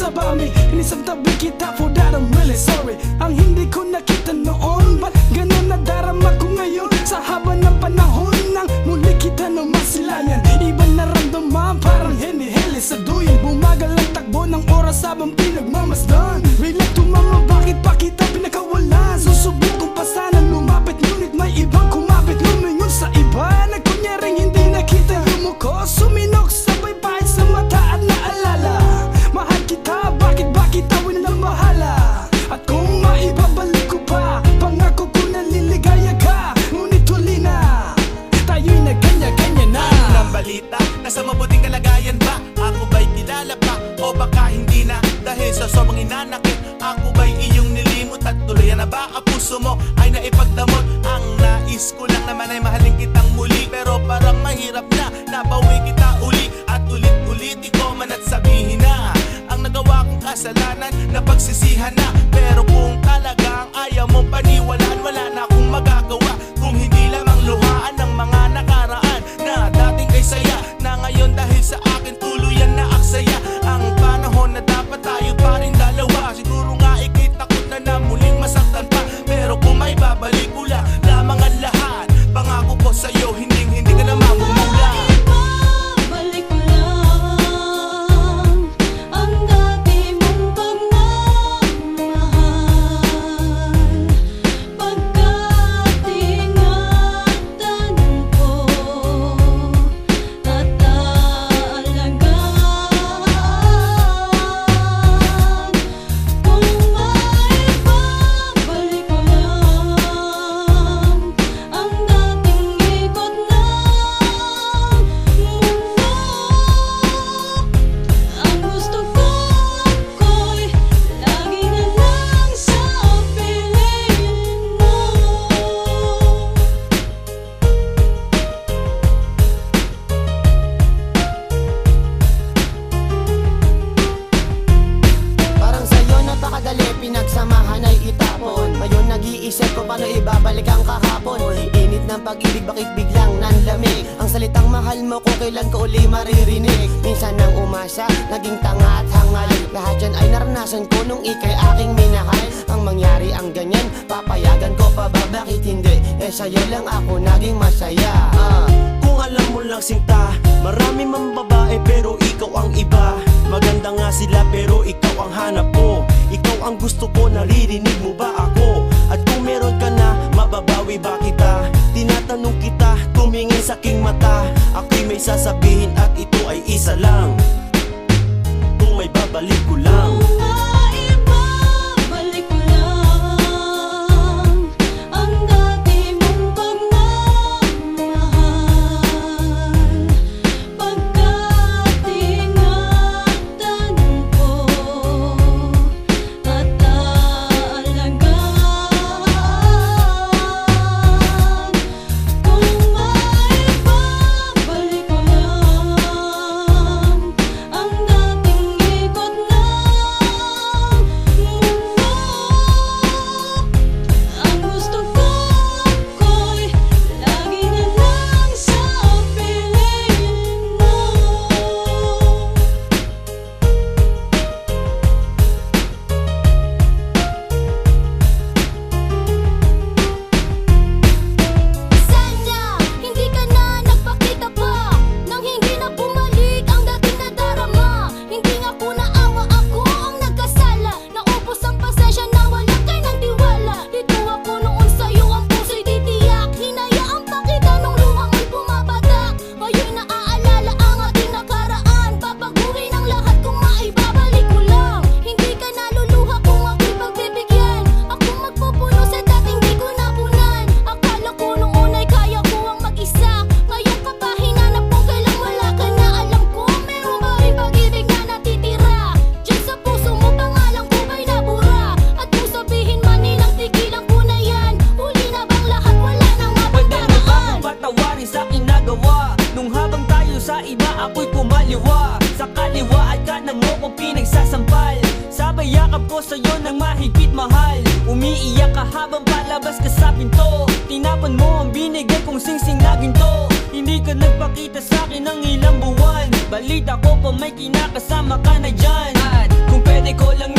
about me. Inisang tabi kita, for that I'm really sorry. Ang hindi ko nakita noon, ba't ganun nadarama ko ngayon? Sa haba ng panahon nang muli kita na masilayan, ibang naramdaman parang hini-hili sa duyin. Bumagal ang takbo ng oras habang pinagmamasdan. Relate to mama, bakit pa kita pinakawalan? Susubok kung pa sana lumapit, ngunit may ibang kumapit. Lumingon sa iba, nagkunyaring hindi nakita yung mukha. Suminok sabay pahit sa mata at naalala, mahal kita, bakit ba kita winamahala? At kung maibabalik ko pa, pangako ko na liligaya ka. Ngunit huli na, tayo'y nagkanya-kanya na. Ang balita, nasa mabuting kalagayan ba? Ako ba'y kilala pa? O baka hindi na? Dahil sa sobrang inanakit, ako ba'y iyong nilimot? At tuluyan na ba ang puso mo ay naipagdamot? Ang nais ko lang naman ay mahalin kitang muli, pero parang mahirap na nabawi kita uli. At ulit-ulit ikaw man at sabihin na ang nagawa kong kasalanan na pagsisihan na. Pero kung talagang ayaw mong paniwalaan, wala na akong magagawa kung hindi lamang luhaan ng mga nakaraan na dating ay saya na ngayon dahil sa akin tuluyan na aksaya. Ang panahon na dapat tayo pa rin dalawa. Siguro nga ika'y takot na muling masaktan pa, pero kung may babalik ula lamang ang lahat, pangako ko sa'yo hindi ka na mamumula. Balik ko lang ang dati mong pagmamahal, pagkat ingatan ko at aalagaan. Kung maibabalik ko lang ang dating ikot ng mundo, ang gusto ko'y lagi na lang sa piling mo. Parang sa'yo napakadali, pinagsamahan ay itapon. Ngayon nag-iisip ko paano ibabalik ang kahapon. Init ng pag-ibig, bakit biglang nanlamig? Ang salitang mahal mo kung kailan ko uli maririnig. Minsan nang umasa, naging tanga at hangal. Lahat yan ay naranasan ko nung ika'y aking minahal. Ang mangyari ang ganyan, papayagan ko pa ba? Bakit hindi? Eh sa'yo lang ako naging masaya. Kung alam mo lang sinta, marami mang babae pero ikaw ang iba. Maganda nga sila pero ikaw ang hanap ko. Ikaw ang gusto ko, naririnig mo ba ako? At kung meron ka na, mababawi ba kita? Tinatanong kita, tumingin sa aking mata. Ako'y may sasabihin at ito ay isa lang. Kung may babalik ko lang. Kung maibabalik ko lang ang dati mong pagmamahal, pagkat ingatan ko at aalagaan. Kung maibabalik ko lang ang dating ikot ng mundo, ang gusto ko'y lagi na lang sa piling mo. Sana hindi ka na nagpakita pa, nang hindi na bumalik ang dating nadarama. Hindi nga po naawa, ako ang nagkasala. Naubos ang pasensya, nawalan ka ng tiwala. Dito ako noon sa'yo, ang puso'y titiyak. Hinayaan pa kita nung luha mo'y pumapatak. Ngayon naaalala ang ating nakaraan. Babaguhin ang lahat kung maibabalik ko lang. Hindi ka naluluha kung ako'y pagbibigyan. Ako magpupuno sa dating di ko napunan. Akala ko noon ay kaya ko ang mag-isa. Ngayon ka pa hinanap kung kailan wala ka na. Alam ko meron pa rin pag-ibig na natitira. Diyan sa puso mo pangalan ko ba'y nabura? At kung sabihin man nilang tigilan ko na yan, huli na bang lahat, wala nang Pwede mo ba akong mapaparaan? patawarin sa ginagawa? Nung habang tayo sa iba, ako'y kumaliwa. Sa kaliwa at kanan mo ko pinagsasampal. Sabay yakap ko sa'yo ng mahigpit mahal. Umiiyak ka habang palabas ka sa pinto. Tinapon mo ang binigay kong singsing na ginto. Hindi ka nagpakita sa'kin ng ilang buwan. Balita ko pa may kinakasama ka na dyan. At kung pwede ikaw lang